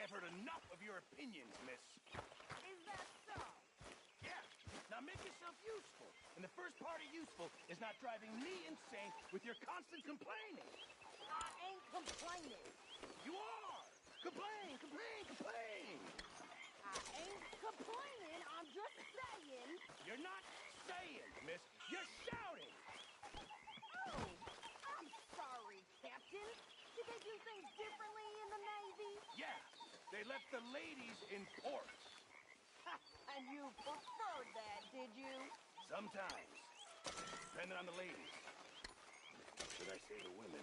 I've heard enough of your opinions, miss. Is that so? Yeah. Now make yourself useful. And the first part of useful is not driving me insane with your constant complaining. I ain't complaining. You are! Complain, complain, complain! I ain't complaining. I'm just saying. You're not saying, miss. You're shouting! Oh, I'm sorry, Captain. Did they do things differently in the Navy? Yeah, they left the ladies in port. And you preferred that, did you? Sometimes. Depending on the ladies. Should I say the women?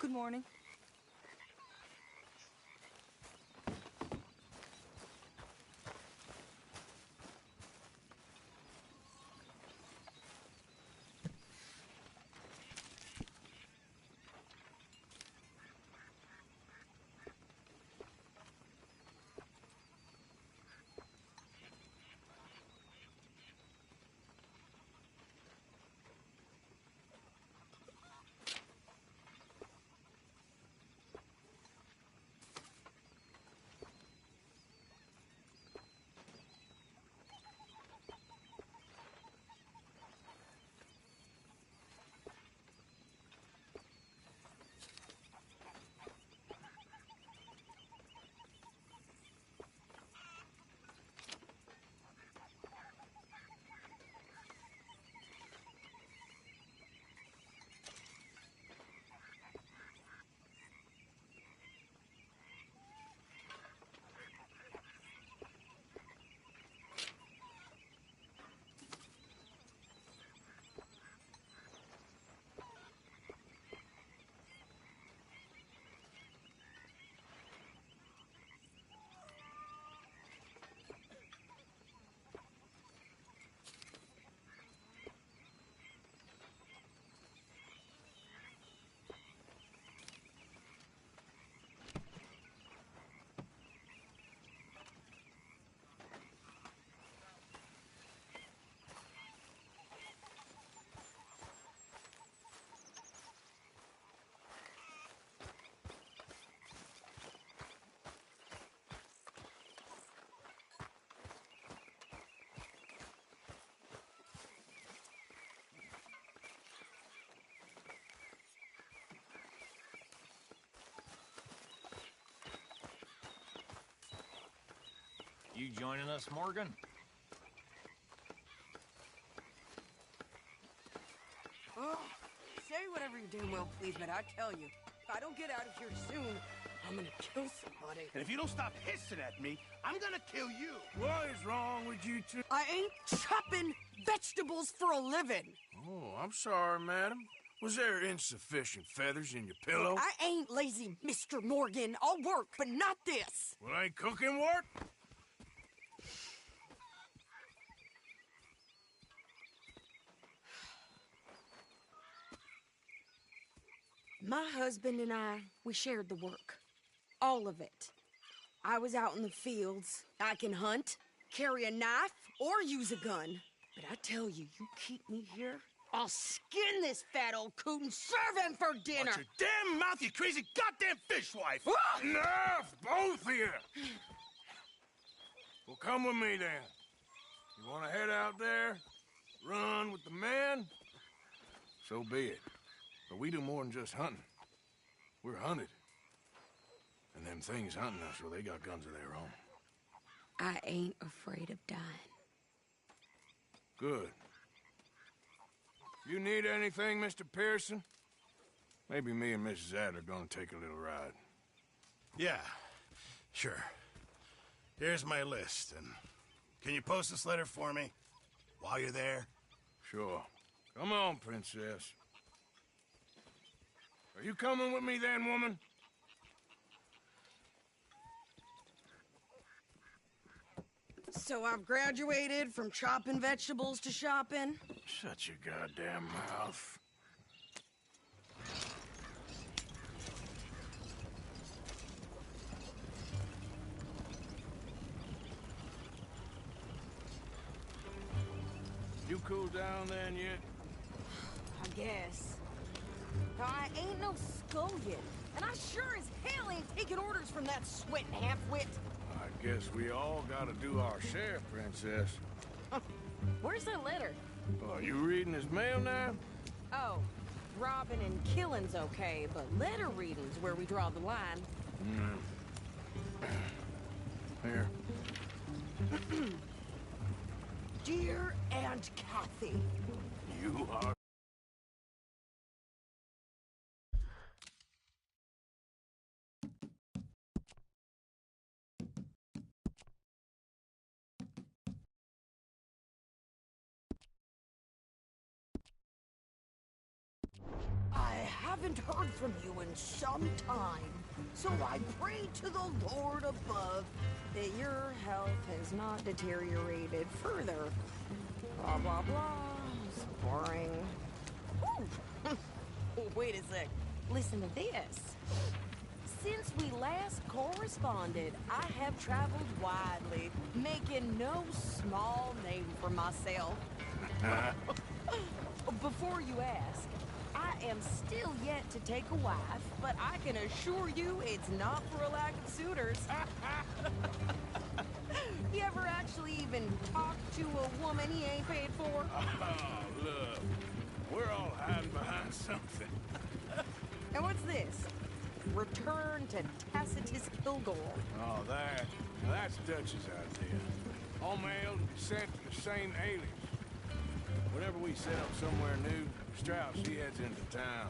Good morning. You joining us, Morgan? Oh, say whatever you damn well please, but I tell you, if I don't get out of here soon, I'm gonna kill somebody. And if you don't stop hissing at me, I'm gonna kill you. What is wrong with you two? I ain't chopping vegetables for a living. Oh, I'm sorry, madam. Was there insufficient feathers in your pillow? I ain't lazy, Mr. Morgan. I'll work, but not this. Well, ain't cooking work? My husband and I, we shared the work. All of it. I was out in the fields. I can hunt, carry a knife, or use a gun. But I tell you, you keep me here, I'll skin this fat old coot and serve him for dinner. Watch your damn mouth, you crazy goddamn fishwife! Ah! Enough, both of you! Well, come with me, then. You want to head out there, run with the men? So be it. But we do more than just hunting. We're hunted. And them things hunting us, well, they got guns of their own. I ain't afraid of dying. Good. You need anything, Mr. Pearson? Maybe me and Mrs. Adler gonna take a little ride. Yeah, sure. Here's my list, and can you post this letter for me while you're there? Sure. Come on, princess. Are you coming with me then, woman? So I've graduated from chopping vegetables to shopping. Shut your goddamn mouth. You cool down then yet? I guess. I ain't no scullion, and I sure as hell ain't taking orders from that sweating half-wit. I guess we all gotta do our share, Princess. Where's that letter? Are you reading his mail now? Oh, robbing and killing's okay, but letter reading's where we draw the line. Here. Dear Aunt Kathy. You are... I haven't heard from you in some time, so I pray to the Lord above that your health has not deteriorated further. Blah, blah, blah. It's boring. Ooh. Wait a sec. Listen to this. Since we last corresponded, I have traveled widely, making no small name for myself. Before you ask, I am still yet to take a wife, but I can assure you it's not for a lack of suitors. You ever actually even talk to a woman he ain't paid for? Oh, look. We're all hiding behind something. And what's this? Return to Tacitus Kilgore. Oh, that's Dutch's idea. All mailed and sent to the same alias. Whenever we set up somewhere new, Strauss, she heads into town.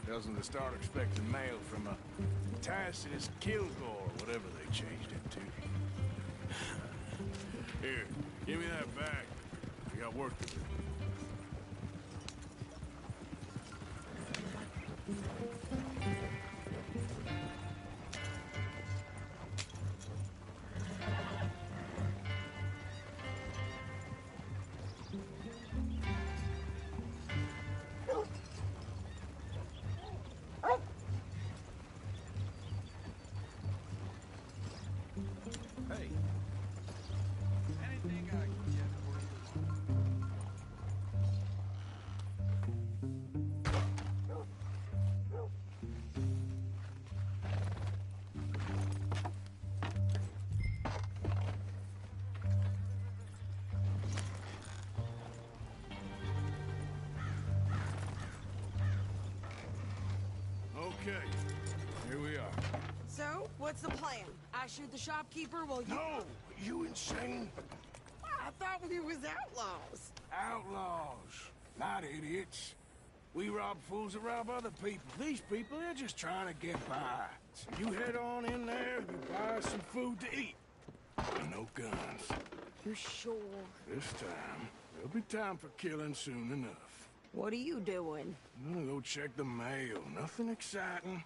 Tells them to start expecting mail from a Tacitus Kilgore, whatever they changed it to. Here, give me that back. We got work to do. Hey. Anything I can get for you? Okay, here we are. So, what's the plan? I shoot the shopkeeper while you... No! You insane? I thought we was outlaws. Outlaws, not idiots. We rob fools that rob other people. These people, they're just trying to get by. So you head on in there, you buy some food to eat. And no guns. You sure? This time, there'll be time for killing soon enough. What are you doing? I'm gonna go check the mail. Nothing exciting.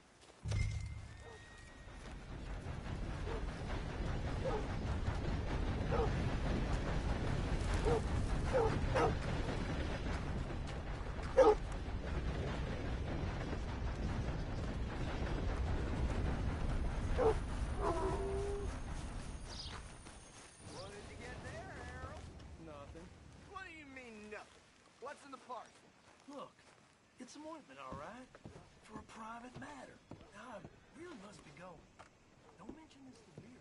What did you get there, Harold? Nothing. What do you mean, nothing? What's in the parcel? Look, it's some ointment, all right? For a private matter. Now, I really must be going. Don't mention this to Vera.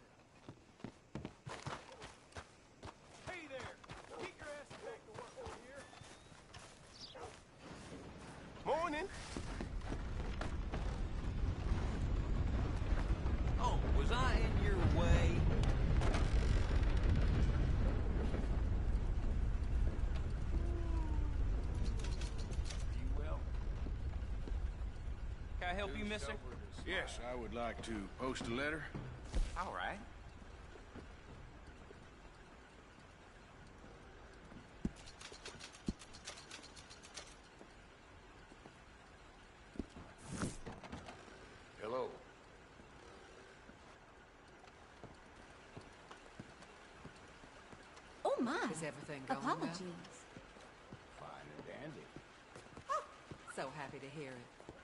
Hey there! Get your ass back to work over here. Morning. Oh, was I in your way? You will. Can I help you, mister? Yes, I would like to post a letter. All right. Hello. my. Is everything going well? Apologies. Fine and dandy. So happy to hear it.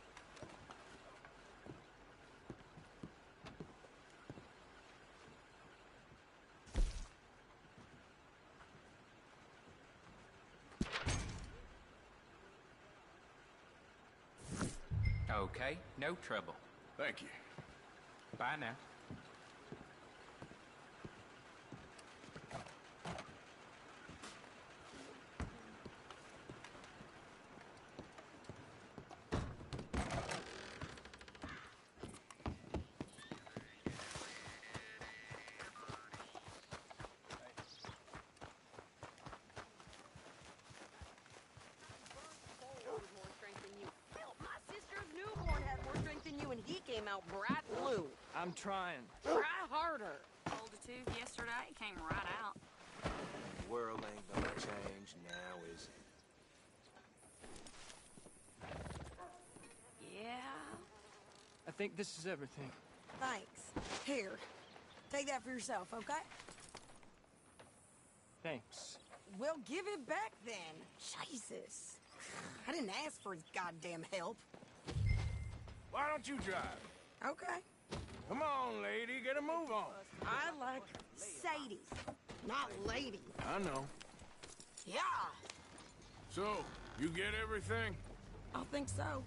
Okay, no trouble. Thank you. Bye now. More strength than you. Hell, my sister's newborn had more strength than you, and he came out bright blue. I'm trying. Try harder. Pulled a tooth yesterday, came right out. The world ain't gonna change now, is it? Yeah. I think this is everything. Thanks. Here, take that for yourself, okay? Thanks. Well, give it back then. Jesus. I didn't ask for his goddamn help. Why don't you drive? Okay. Come on, lady, get a move on. I like Sadie, not lady. I know. Yeah, So, you get everything? I think so.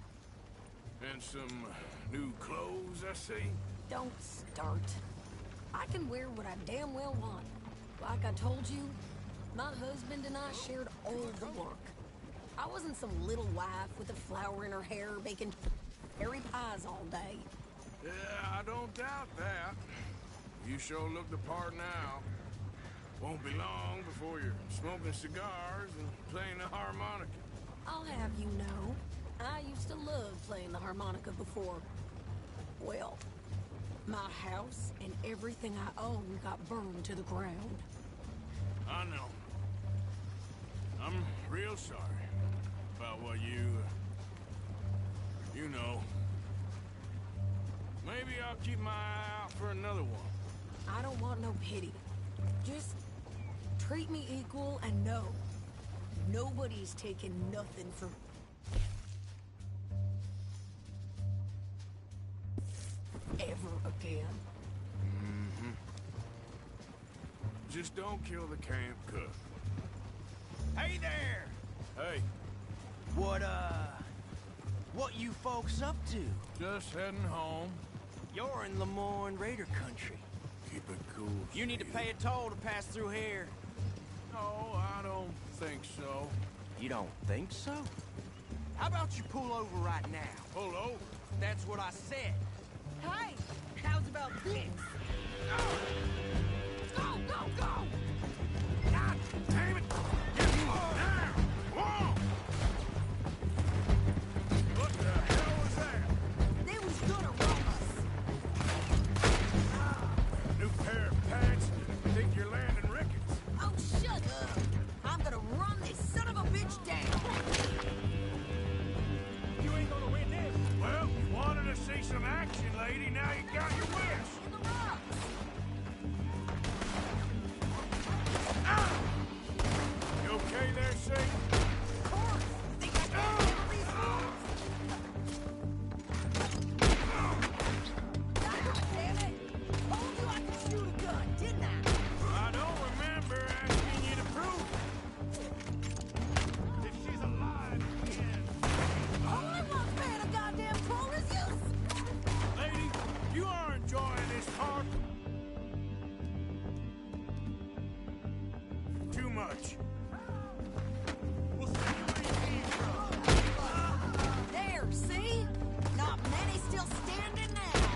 And some new clothes, I see? Don't start. I can wear what I damn well want. Like I told you, my husband and I shared all the work. I wasn't some little wife with a flower in her hair baking cherry pies all day. Yeah, I don't doubt that. You sure look the part now. Won't be long before you're smoking cigars and playing the harmonica. I'll have you know, I used to love playing the harmonica before. Well, my house and everything I own got burned to the ground. I know. I'm real sorry about what you know. Maybe I'll keep my eye out for another one. I don't want no pity. Just treat me equal and know nobody's taking nothing from ever again. Just don't kill the camp cook. Hey there! Hey, What you folks up to? just heading home. You're in Lemoyne Raider country. Keep it cool. You need to Sadie. pay a toll to pass through here. No, I don't think so. You don't think so? How about you pull over right now? Pull over. That's what I said. Hey, how's about this? Go, go, go! God damn it! Get down! Whoa! What the hell was that? They was gonna rob us. New pair of pants? Think you're landing rickets? Oh, shut up! I'm gonna run this son of a bitch down. You ain't gonna win this. Well, you wanted to see some action, lady. Now you got your wish. In the rocks. You okay there, Sadie? Of course. Think I can handle these rocks? God damn it! Told you I could shoot a gun, didn't I? I don't remember asking you to prove it. If she's alive, again. Only one's paying a goddamn toll is you. Lady, you are enjoying this part. Too much. We'll see where you came from. There, see? Not many still standing now.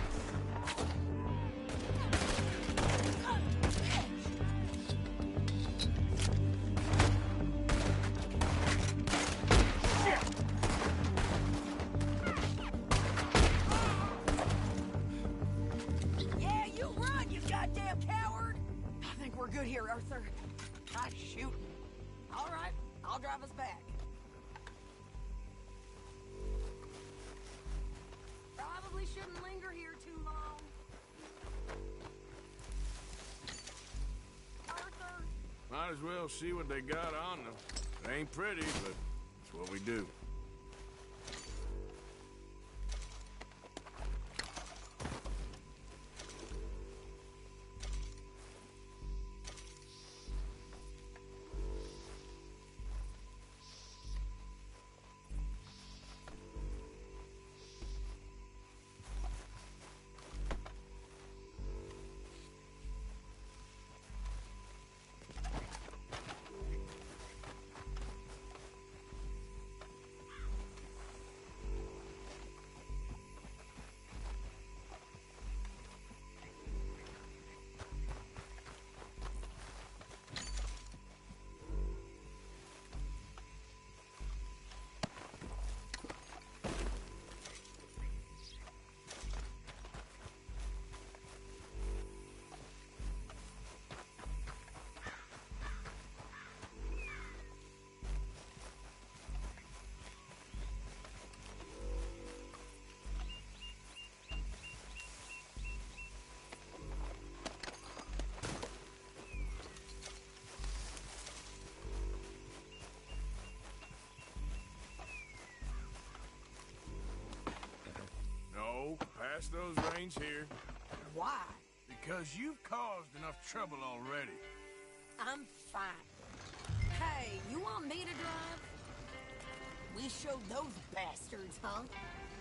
Yeah, you run, you goddamn coward! I think we're good here, Arthur. I shoot. All right, I'll drive us back. Probably shouldn't linger here too long. Arthur, Might as well see what they got on them. It ain't pretty, but it's what we do. No, pass those reins here. Why? Because you've caused enough trouble already. I'm fine. Hey, you want me to drive? We showed those bastards, huh?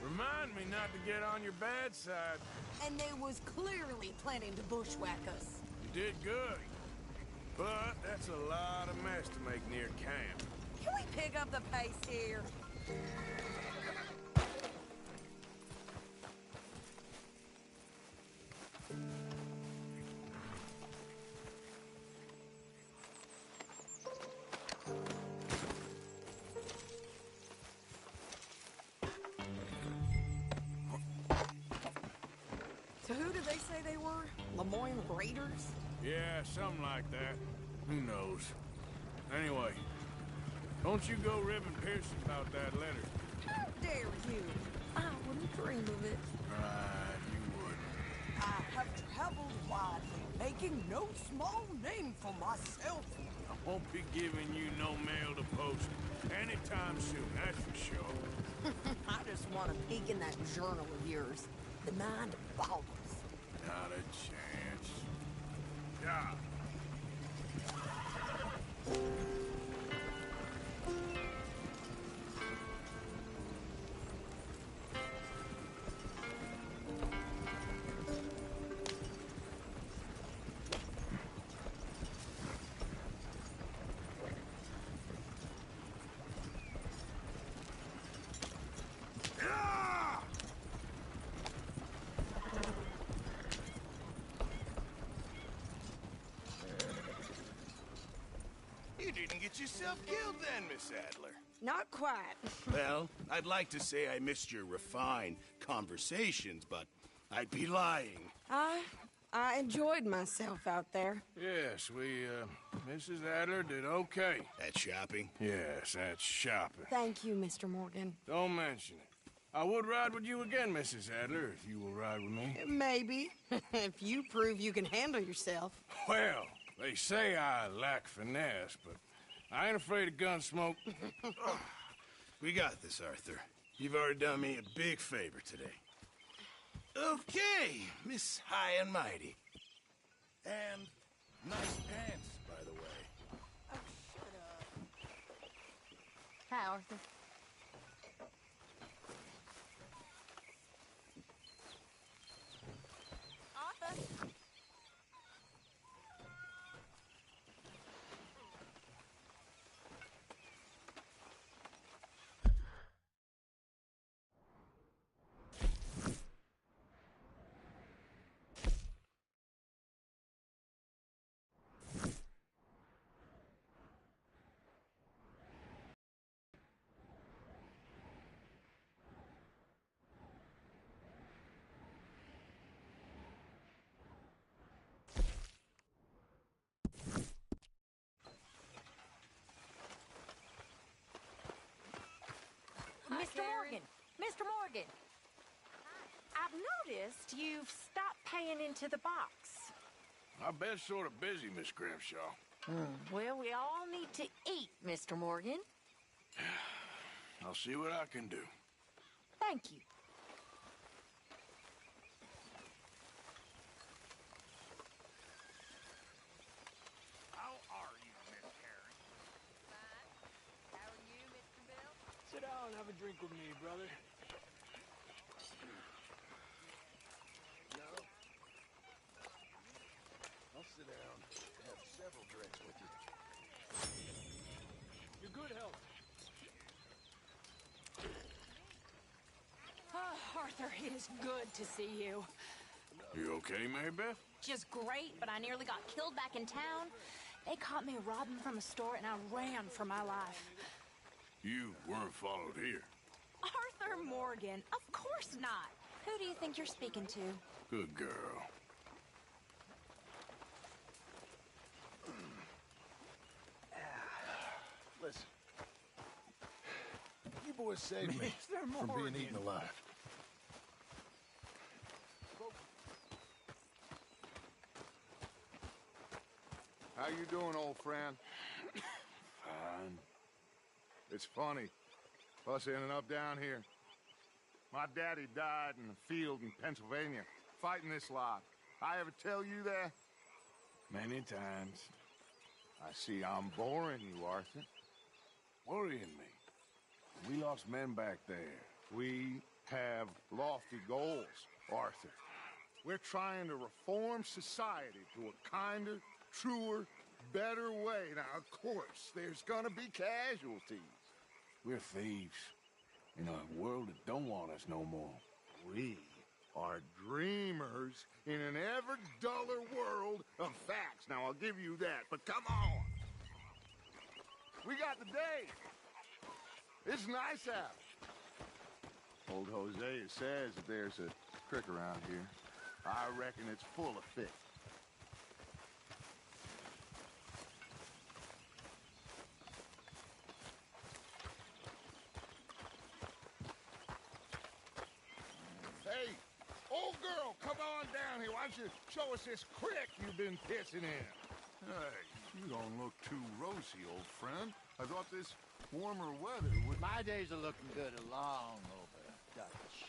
Remind me not to get on your bad side. And they was clearly planning to bushwhack us. You did good. But that's a lot of mess to make near camp. Can we pick up the pace here? So who did they say they were? Lemoyne Raiders? Yeah, something like that. Who knows? Anyway, don't you go ribbing Pearson about that letter. How dare you? I wouldn't dream of it. Right, you wouldn't. I have traveled widely, making no small name for myself. I won't be giving you no mail to post anytime soon, that's for sure. I just want to peek in that journal of yours. The mind boggles. Not a chance. Yeah. You didn't get yourself killed then, Miss Adler. Not quite. Well, I'd like to say I missed your refined conversations, but I'd be lying. I enjoyed myself out there. Yes, Mrs. Adler did okay. At shopping? Yes, that's shopping. Thank you, Mr. Morgan. Don't mention it. I would ride with you again, Mrs. Adler, if you will ride with me. Maybe. If you prove you can handle yourself. Well, they say I lack finesse, but I ain't afraid of gun smoke. We got this, Arthur. You've already done me a big favor today. Okay, Miss High and Mighty. And nice pants, by the way. Oh, shut up. Hi, Arthur. Arthur? Mr. Morgan! Mr. Morgan! I've noticed you've stopped paying into the box. I've been sort of busy, Miss Grimshaw. Well, we all need to eat, Mr. Morgan. I'll see what I can do. Thank you. How are you, Miss Harry? Fine. How are you, Mr. Bill? Sit down and have a drink with me, brother. No. I'll sit down and have several drinks with you. Your good health. Oh, Arthur, it is good to see you. You okay, Mary Beth? Just great, but I nearly got killed back in town. They caught me robbing from a store, and I ran for my life. You weren't followed here. Arthur Morgan, of course not. Who do you think you're speaking to? Good girl. Listen. You boys saved me from being eaten alive. How you doing, old friend? Fine. It's funny, us ending up down here. My daddy died in the field in Pennsylvania, fighting this lot. I ever tell you that? Many times. I see I'm boring you, Arthur. Worrying me. We lost men back there. We have lofty goals, Arthur. We're trying to reform society to a kinder, truer, better way. Now, of course, there's gonna be casualties. We're thieves. In a world that don't want us no more. We are dreamers in an ever duller world of facts. Now, I'll give you that, but come on. We got the day. It's nice out. Old Hosea says that there's a creek around here. I reckon it's full of fish. Hey, old girl, come on down here. Why don't you show us this creek you've been pissing in? Hey, you don't look too rosy, old friend. I thought this warmer weather would... My days are looking good along over, Dutch.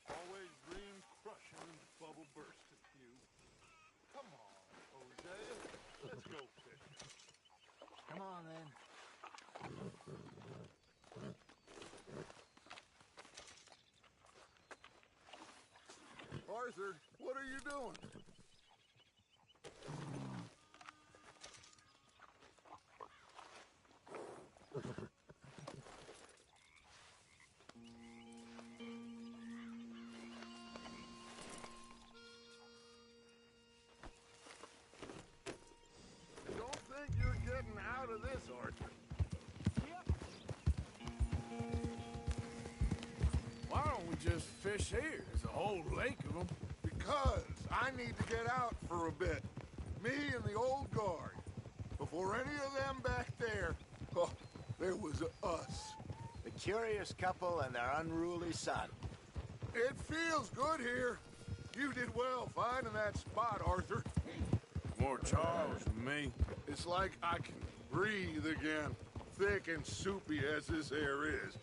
Always dream crushing and bubble bursting, you. Come on, Hosea. Let's go fishing. Come on, then. Arthur, what are you doing? I don't think you're getting out of this, Arthur. Why don't we just fish here? There's a whole lake of them. Because I need to get out for a bit. Me and the old guard. Before any of them back there, oh, there was us. The curious couple and their unruly son. It feels good here. You did well finding that spot, Arthur. More Charles than me. It's like I can breathe again, thick and soupy as this air is.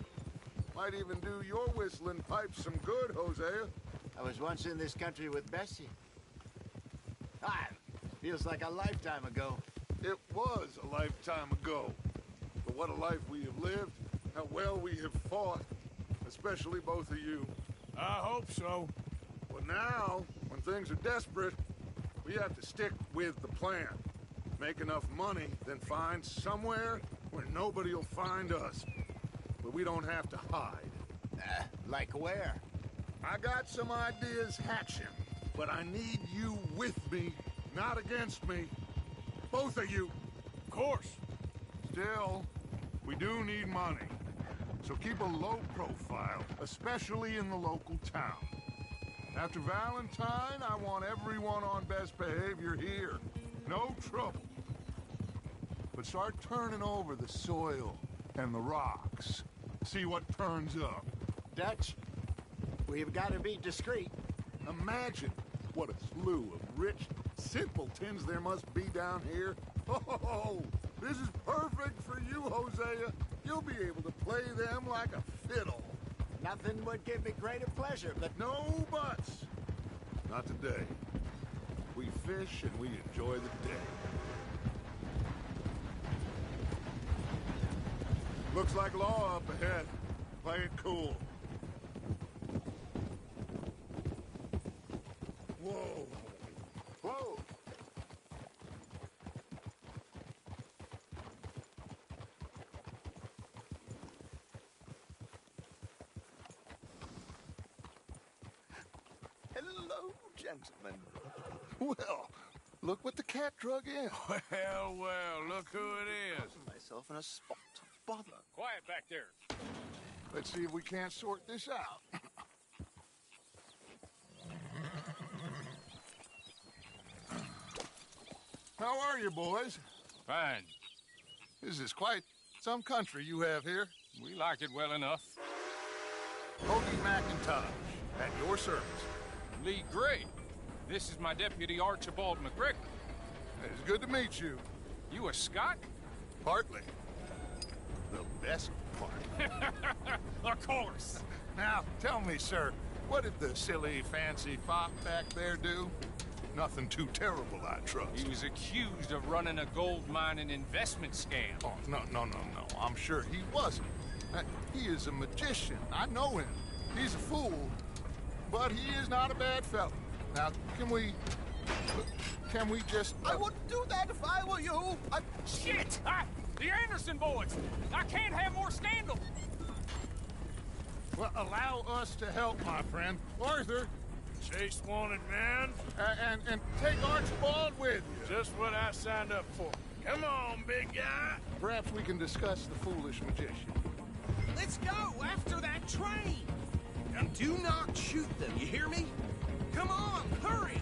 Might even do your whistling pipes some good, Hosea. I was once in this country with Bessie. Ah, feels like a lifetime ago. It was a lifetime ago. But what a life we have lived, how well we have fought, especially both of you. I hope so. But now, when things are desperate, we have to stick with the plan. Make enough money, then find somewhere where nobody will find us. But we don't have to hide. Like where? I got some ideas hatching, but I need you with me, not against me. Both of you. Of course. Still, we do need money. So keep a low profile, especially in the local town. After Valentine, I want everyone on best behavior here. No trouble. But start turning over the soil and the rocks. See what turns up. Dutch, we've got to be discreet. Imagine What a slew of rich simpletons there must be down here. Oh, this is perfect for you, Hosea. You'll be able to play them like a fiddle. Nothing would give me greater pleasure, but... No buts. Not today. We fish and we enjoy the day. Looks like law up ahead. Play it cool. Whoa. Whoa. Hello, gentlemen. Well, look what the cat drug in. Well, look who it is. Myself in a spot of bother. Quiet back there. Let's see if we can't sort this out. How are you, boys? Fine. This is quite some country you have here. We like it well enough. Hoagie McIntosh, at your service. Lee Gray. This is my deputy, Archibald McGregor. It's good to meet you. You a Scot? Partly. The best part. Of course. Now, tell me, sir, what did the silly, fancy fop back there do? Nothing too terrible, I trust. He was accused of running a gold mining investment scam. Oh, no. I'm sure he wasn't. He is a magician. I know him. He's a fool. But he is not a bad fellow. Now, can we just... I wouldn't do that if I were you. Shit! The Anderson boys! I can't have more scandal! Well, allow us to help, my friend. Arthur! Chase wanted man. And take Archibald with you. Just what I signed up for. Come on, big guy. Perhaps we can discuss the foolish magician. Let's go after that train. And do not shoot them, you hear me? Come on, hurry.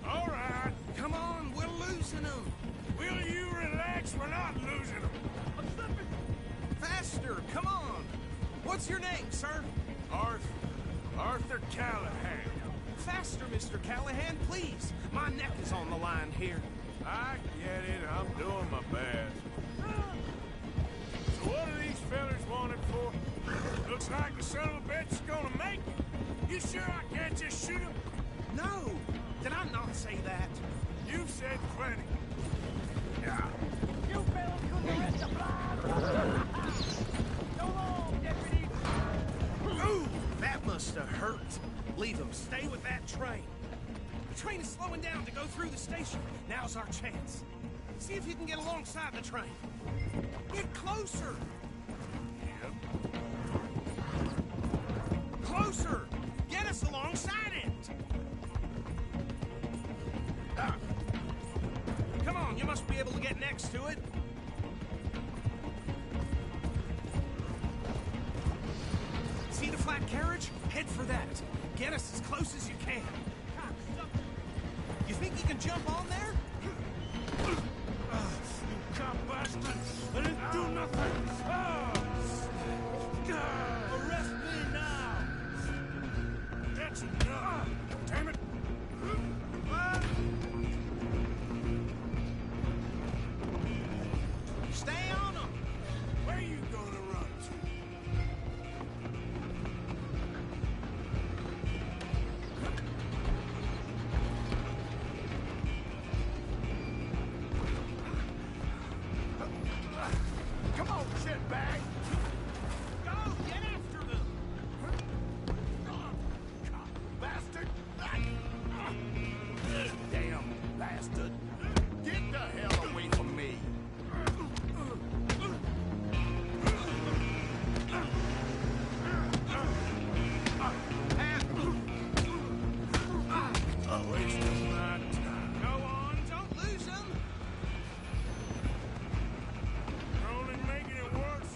All right. Come on, we're losing them. Will you relax? We're not losing them. I'm slipping. Faster, come on. What's your name, sir? Arthur Callahan. Faster, Mr. Callahan, please. My neck is on the line here. I get it. I'm doing my best. So what are these fellas wanted for? Looks like the son of a bitch is gonna make it. You sure I can't just shoot him? No. Did I not say that? You've said plenty. Yeah. You fellas couldn't arrest the blood. So long, deputy. Ooh, that must have hurt. Leave them. Stay with that train. The train is slowing down to go through the station. Now's our chance. See if you can get alongside the train. Get closer. Yep. Closer. Get us alongside it. Come on, you must be able to get next to it. See the flat carriage? Head for that. Get us as close as you can. You think you can jump on there? You cop bastard! I didn't do nothing! Arrest me now! That's enough! Damn it! Stay on them! Where you gonna run to? Come on, shitbag! Go! Get after them! Bastard! Damn bastard. Get the hell away from me. Wasting my time. Go on, don't lose them! You're only making it worse.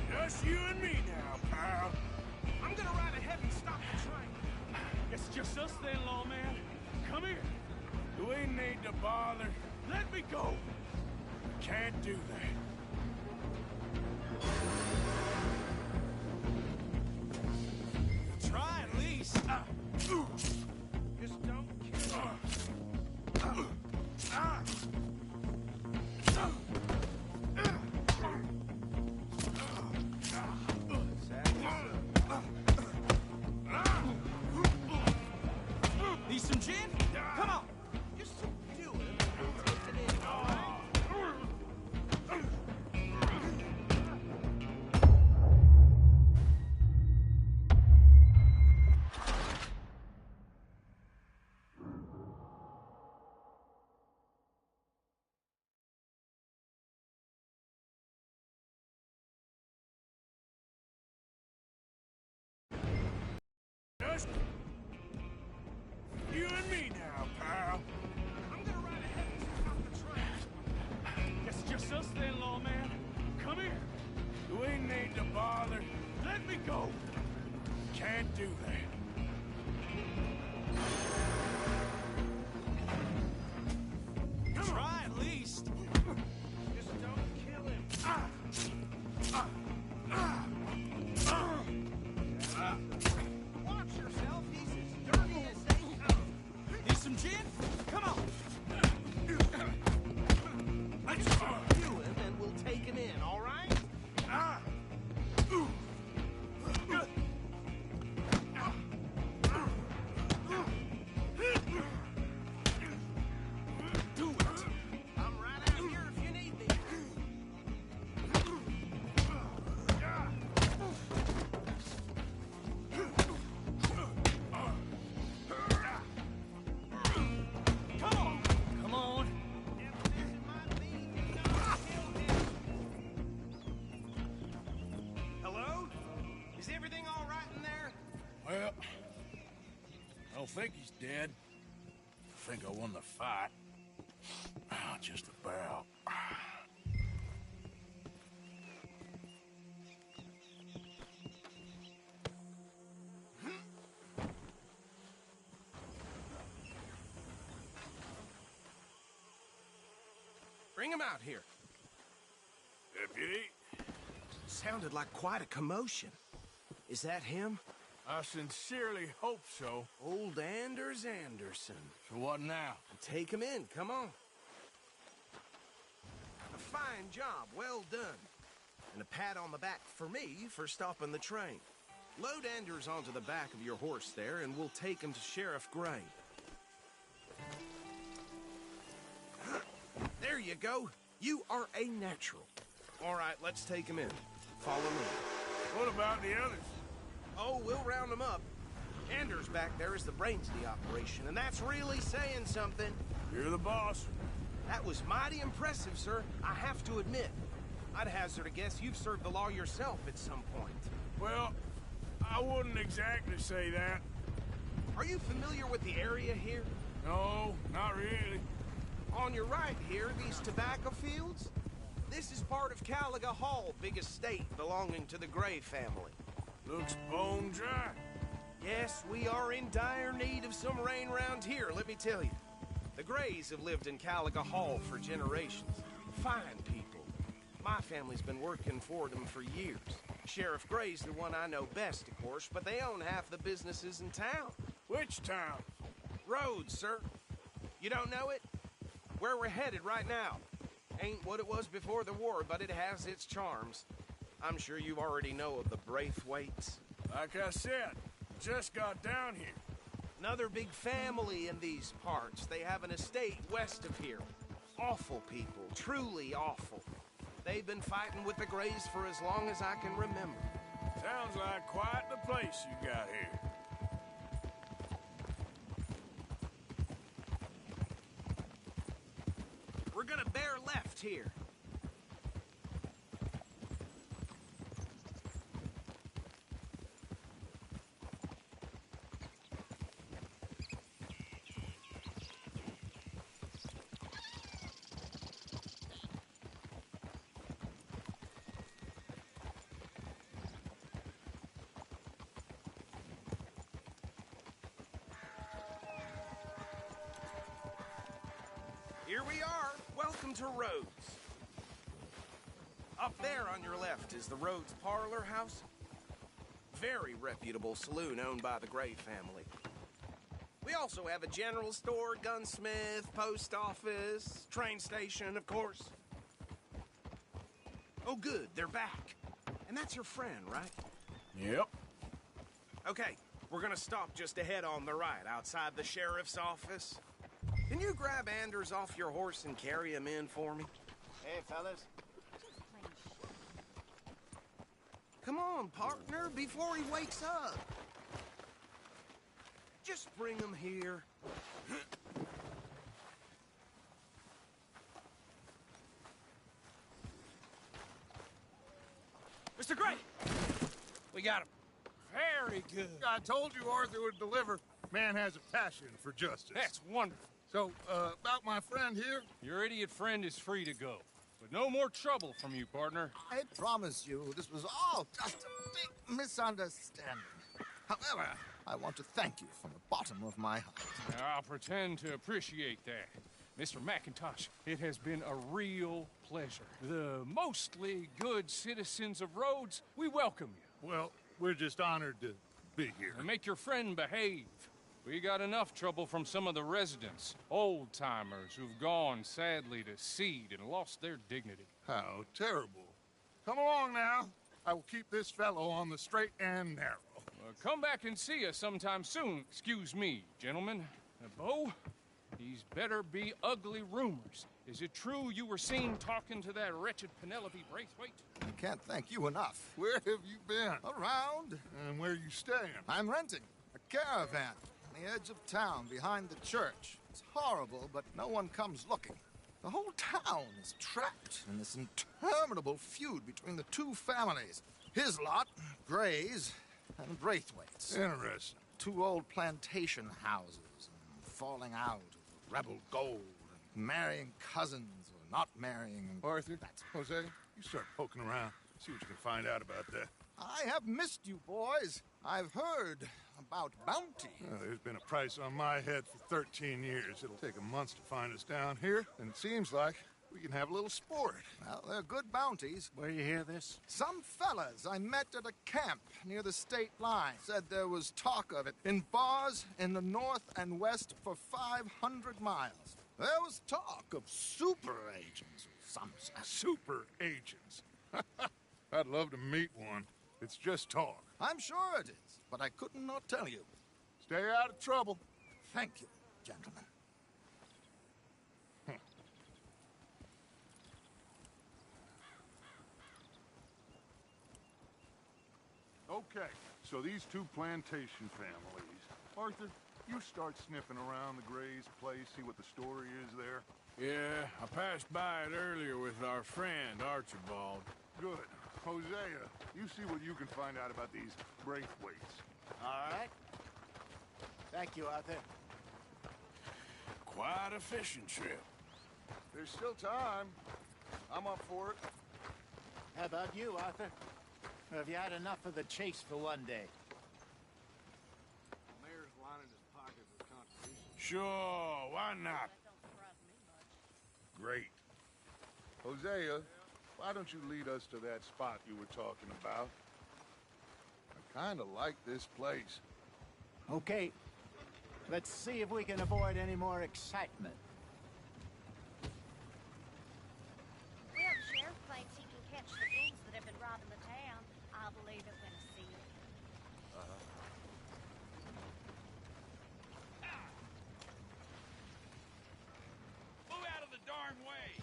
Just you and me now, pal. I'm gonna ride ahead and stop the train. It's just us then, lawman. Come here. Do we need to bother? Let me go. Can't do that. You and me now, pal. I'm gonna ride ahead and stop the train. It's just us then, lawman. Come here. You ain't need to bother. Let me go. Can't do that. Try at least. Just don't kill him. Watch yourself. He's as dirty as they come. Need some gin? Come on. Let's review him and we'll take him in, all right? Do it. I'm right out here if you need me. Come on. Come on. Hello? Is everything all right in there? Well, I don't think he's dead. I think I won the fight. Just about. Bring him out here. Deputy, Sounded like quite a commotion. Is that him? I sincerely hope so. Old Anders Anderson. So what now? Take him in, come on. A fine job, well done. And a pat on the back for me for stopping the train. Load Anders onto the back of your horse there, and we'll take him to Sheriff Gray. There you go. You are a natural. All right, let's take him in. Follow me. What about the others? Oh, we'll round them up. Anders back there is the brains of the operation, and that's really saying something. You're the boss. That was mighty impressive, sir. I have to admit. I'd hazard a guess you've served the law yourself at some point. Well, I wouldn't exactly say that. Are you familiar with the area here? No, not really. On your right here, these tobacco fields? This is part of Caliga Hall, big estate belonging to the Gray family. Looks bone dry. Yes, we are in dire need of some rain round here, let me tell you. The Grays have lived in Caliga Hall for generations. Fine people. My family's been working for them for years. Sheriff Gray's the one I know best, of course, but they own half the businesses in town. Which town? Rhodes, sir. You don't know it? Where we're headed right now. Ain't what it was before the war, but it has its charms. I'm sure you already know of the Braithwaites. Like I said, just got down here. Another big family in these parts. They have an estate west of here. Awful people, truly awful. They've been fighting with the Grays for as long as I can remember. Sounds like quite the place you got here. We're gonna bear left here. Here we are. Welcome to Rhodes. Up there on your left is the Rhodes Parlor House. Very reputable saloon owned by the Gray family. We also have a general store, gunsmith, post office, train station, of course. Oh, good. They're back. And that's your friend, right? Yep. Okay, we're gonna stop just ahead on the right, outside the sheriff's office. Can you grab Anders off your horse and carry him in for me? Hey, fellas. Come on, partner, before he wakes up. Just bring him here. Mr. Gray! We got him. Very good. I told you Arthur would deliver. Man has a passion for justice. That's wonderful. So, about my friend here? Your idiot friend is free to go. But no more trouble from you, partner. I promise you, this was all just a big misunderstanding. However, I want to thank you from the bottom of my heart. I'll pretend to appreciate that. Mr. McIntosh, it has been a real pleasure. The mostly good citizens of Rhodes, we welcome you. Well, we're just honored to be here. And make your friend behave. We got enough trouble from some of the residents, old-timers who've gone, sadly, to seed and lost their dignity. How terrible. Come along now. I will keep this fellow on the straight and narrow. Come back and see us sometime soon. Excuse me, gentlemen. Bo, these better be ugly rumors. Is it true you were seen talking to that wretched Penelope Braithwaite? I can't thank you enough. Where have you been? Around. And where are you staying? I'm renting a caravan on the edge of town behind the church. It's horrible, but no one comes looking. The whole town is trapped in this interminable feud between the two families. His lot, Gray's, and Braithwaite's. Interesting. Two old plantation houses, and falling out of rebel gold, and marrying cousins or not marrying. Arthur, Jose, you start poking around. See what you can find out about that. I have missed you, boys. I've heard about bounty. Well, there's been a price on my head for 13 years. It'll take a month to find us down here, and it seems like we can have a little sport. Well, they're good bounties. Where you hear this? Some fellas I met at a camp near the state line said there was talk of it in bars in the north and west for 500 miles. There was talk of super agents of some sort. Super agents. I'd love to meet one. It's just talk. I'm sure it is, but I could not tell you. Stay out of trouble. Thank you, gentlemen. Okay, so these two plantation families. Arthur, you start sniffing around the Gray's place, see what the story is there. Yeah, I passed by it earlier with our friend, Archibald. Good. Hosea, you see what you can find out about these Braithwaites. All right. Thank you, Arthur. Quite a fishing trip. There's still time. I'm up for it. How about you, Arthur? Or have you had enough of the chase for one day? The mayor's lining his pockets with contributions. Sure, why not? Great. Hosea, why don't you lead us to that spot you were talking about? I kind of like this place. Okay. Let's see if we can avoid any more excitement. Well, the sheriff thinks he can catch the goons that have been robbing the town. I'll believe it when I see it. Move out of the darn way!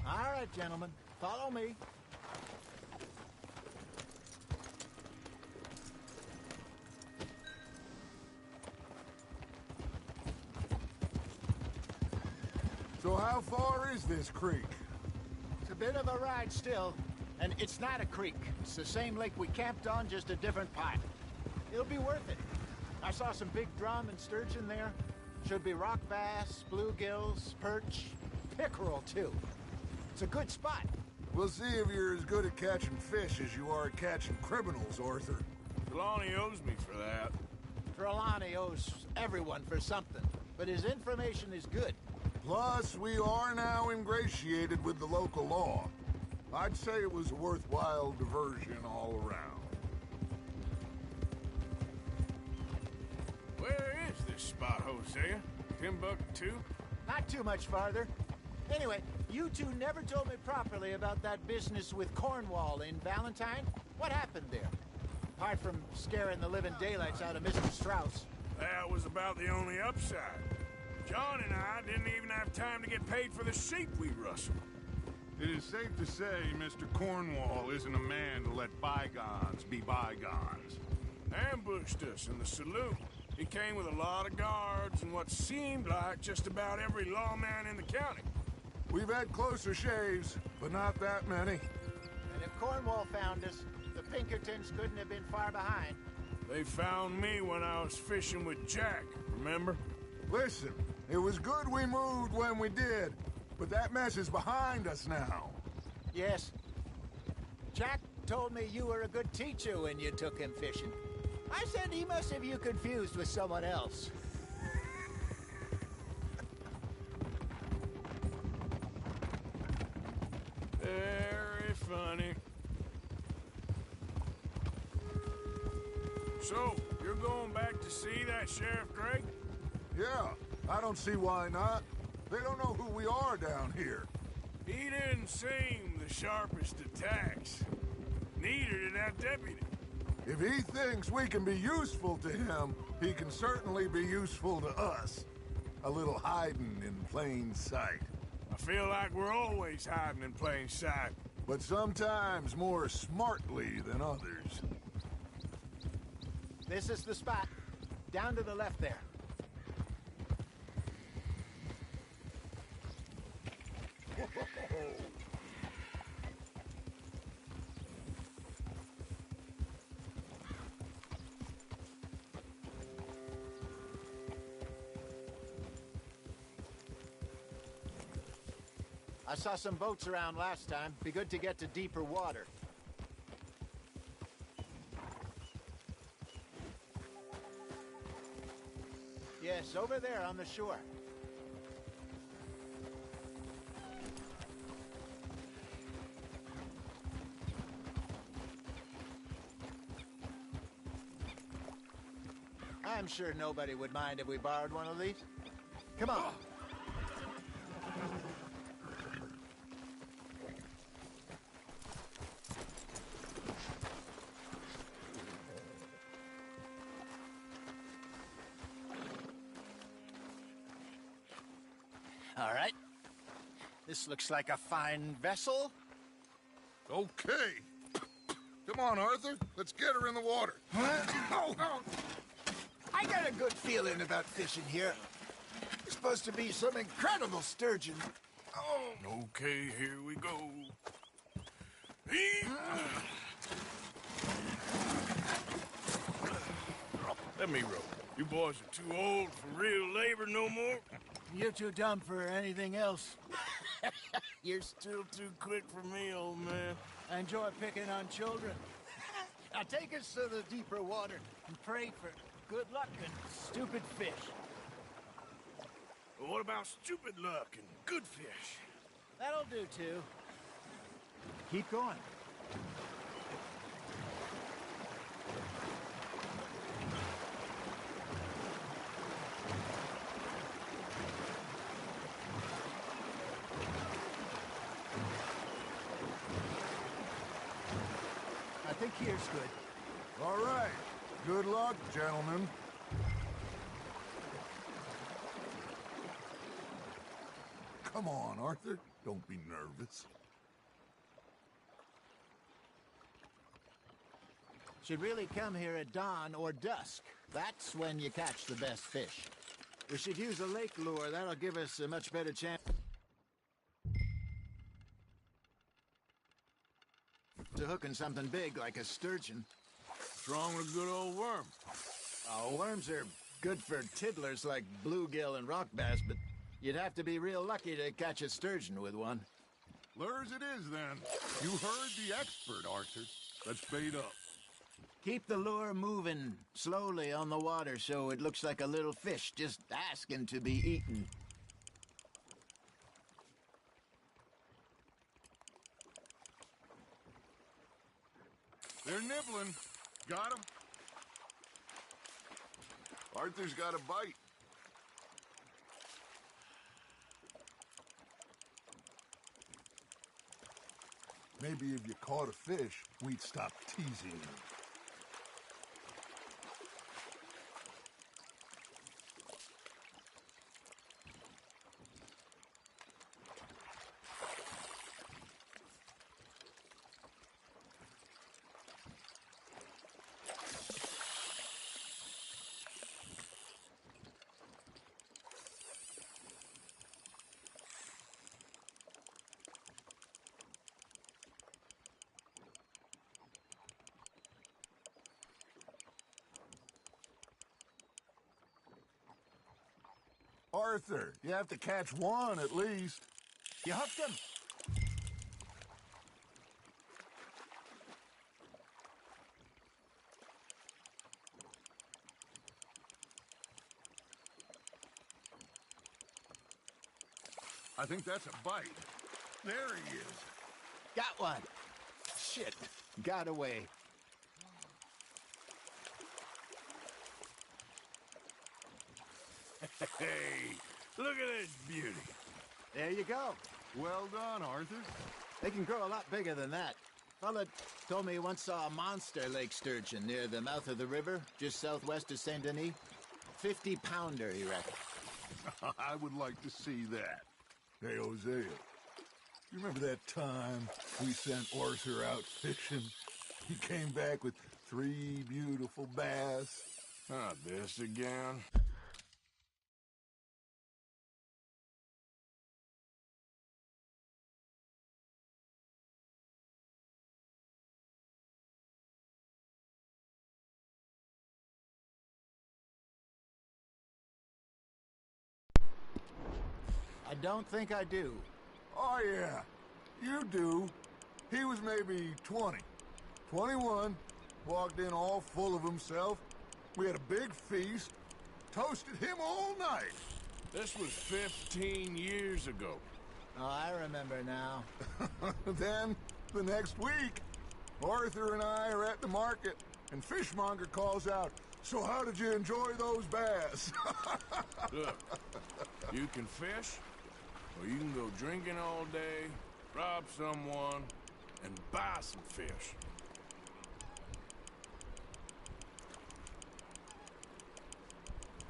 All right, gentlemen. Follow me. So how far is this creek? It's a bit of a ride still, and it's not a creek. It's the same lake we camped on, just a different part. It'll be worth it. I saw some big drum and sturgeon there. Should be rock bass, bluegills, perch, pickerel, too. It's a good spot. We'll see if you're as good at catching fish as you are at catching criminals, Arthur. Trelawney owes me for that. Trelawney owes everyone for something, but his information is good. Plus, we are now ingratiated with the local law. I'd say it was a worthwhile diversion all around. Where is this spot, Hosea? Timbuktu? Not too much farther. Anyway, you two never told me properly about that business with Cornwall in Valentine. What happened there? Apart from scaring the living daylights out of Mr. Strauss. That was about the only upside. John and I didn't even have time to get paid for the sheep we rustled. It is safe to say Mr. Cornwall isn't a man to let bygones be bygones. Ambushed us in the saloon. He came with a lot of guards and what seemed like just about every lawman in the county. We've had closer shaves, but not that many. And if Cornwall found us, the Pinkertons couldn't have been far behind. They found me when I was fishing with Jack, remember? Listen, it was good we moved when we did, but that mess is behind us now. Yes. Jack told me you were a good teacher when you took him fishing. I said he must have you confused with someone else. Very funny. So, you're going back to see that Sheriff Gray? Yeah, I don't see why not. They don't know who we are down here. He didn't seem the sharpest attacks. Neither did that deputy. If he thinks we can be useful to him, he can certainly be useful to us. A little hiding in plain sight. I feel like we're always hiding in plain sight. But sometimes more smartly than others. This is the spot. Down to the left there. I saw some boats around last time. Be good to get to deeper water. Yes, over there on the shore. I'm sure nobody would mind if we borrowed one of these. Come on. All right. This looks like a fine vessel. Okay. Come on, Arthur. Let's get her in the water. Oh. I got a good feeling about fishing here. It's supposed to be some incredible sturgeon. Oh. Okay, here we go. Let me row. You boys are too old for real labor no more. You're too dumb for anything else. You're still too quick for me, old man. I enjoy picking on children. Now take us to the deeper water and pray for good luck and stupid fish. Well, what about stupid luck and good fish? That'll do, too. Keep going. I think here's good. All right. Good luck, gentlemen. Come on, Arthur. Don't be nervous. Should really come here at dawn or dusk. That's when you catch the best fish. We should use a lake lure. That'll give us a much better chance to hooking something big like a sturgeon. What's wrong with a good old worm? Oh, worms are good for tiddlers like bluegill and rock bass, but you'd have to be real lucky to catch a sturgeon with one. Lures it is, then. You heard the expert, Arthur. Let's bait up. Keep the lure moving slowly on the water so it looks like a little fish just asking to be eaten. They're nibbling. Got 'em. Arthur's got a bite. Maybe if you caught a fish, we'd stop teasing you. Arthur, you have to catch one at least. You hooked him? I think that's a bite. There he is. Got one. Shit. Got away. Hey, look at this beauty. There you go. Well done, Arthur. They can grow a lot bigger than that. Fella told me he once saw a monster lake sturgeon near the mouth of the river, just southwest of Saint Denis. 50-pounder, he reckoned. I would like to see that. Hey, Hosea, you remember that time we sent Arthur out fishing? He came back with 3 beautiful bass. Not this again. I don't think I do. Oh, yeah, you do. He was maybe 20. 21, walked in all full of himself. We had a big feast, toasted him all night. This was 15 years ago. Oh, I remember now. Then, the next week, Arthur and I are at the market, and Fishmonger calls out, "So how did you enjoy those bass?" Look, you can fish, or you can go drinking all day, rob someone, and buy some fish.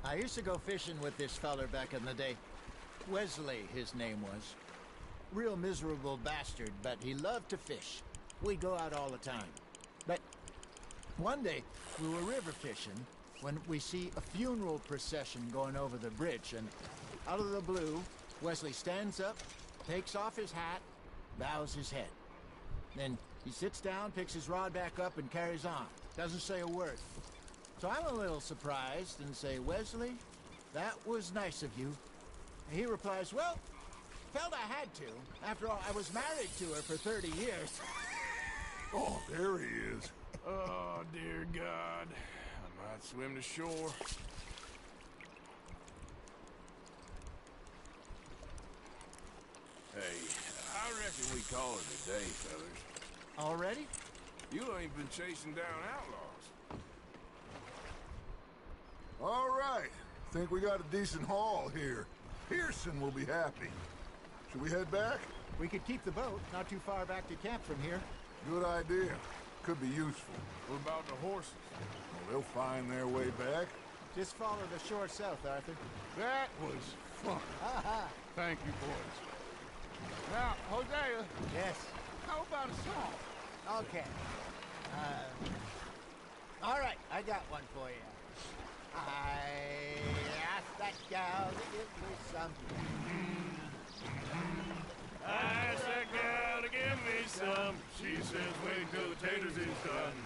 I used to go fishing with this feller back in the day. Wesley, his name was. Real miserable bastard, but he loved to fish. We'd go out all the time. But one day, we were river fishing when we see a funeral procession going over the bridge, and out of the blue, Wesley stands up, takes off his hat, bows his head. Then he sits down, picks his rod back up, and carries on. Doesn't say a word. So I'm a little surprised and say, "Wesley, that was nice of you." And he replies, "Well, felt I had to. After all, I was married to her for 30 years. Oh, there he is. Oh, dear God. I might swim to shore. Hey, I reckon we call it a day, fellas. Already? You ain't been chasing down outlaws. All right. Think we got a decent haul here. Pearson will be happy. Should we head back? We could keep the boat, not too far back to camp from here. Good idea. Could be useful. What about the horses? Well, they'll find their way back. Just follow the shore south, Arthur. That was fun. Thank you, boys. Now, Hosea. Yes? How about a song? Okay. All right, I got one for you. I asked that gal to give me some. I asked that gal to give me some. She says, wait till the taters is done.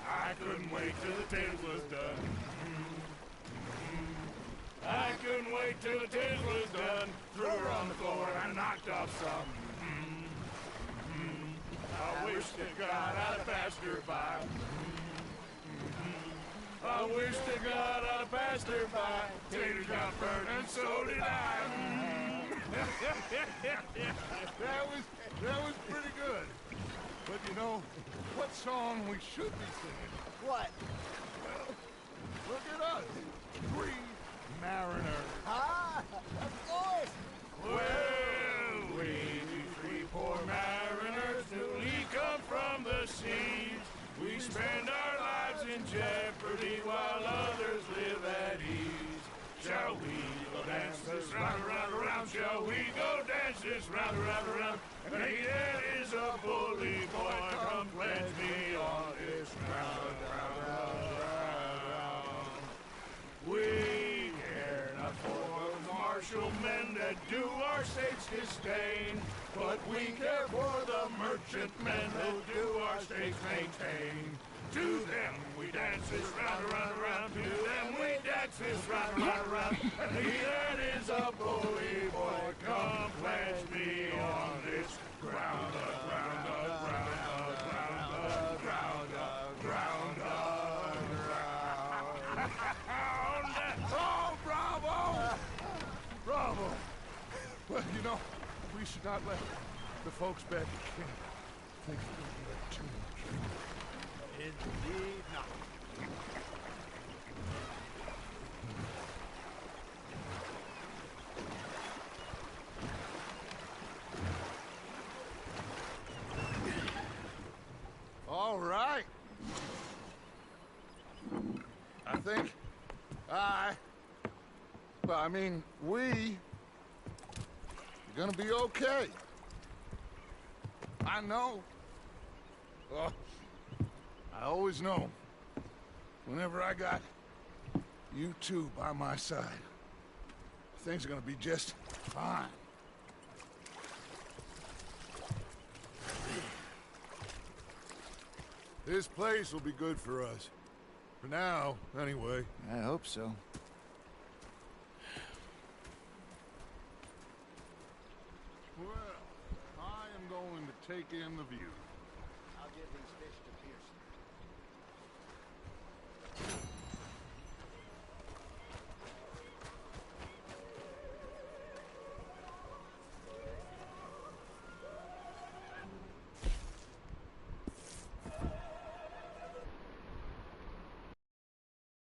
I couldn't wait till the taters was done. I couldn't wait till the taters was done. Threw her on the floor and I knocked off some. I wish to God I'd have passed her by. I wish to God I'd have passed her by. Taters got burned and so did I. That was pretty good. But you know, what song we should be singing? What? Well, look at us. 3 mariners. Ah, of course. Well, we 3 dances round, round, round. And he that is a bully boy, come pledge me on this round, round, round, round. We care not for the martial men that do our state's disdain, but we care for the merchant men who do our state's maintain. To them we dance this round, round, round. To them we dance this round, round, round. And he that is a bully boy, come pledge me on this ground, ground, ground, ground, ground, ground, ground. Oh, bravo! Bravo! Well, you know, we should not let the folks back at camp think we're going to get too much. Indeed not. All right. I think we are gonna be okay. I know. I always know. Whenever I got you two by my side, things are gonna be just fine. This place will be good for us. For now, anyway. I hope so. Well, I am going to take in the view. I'll give these fish to Pearson.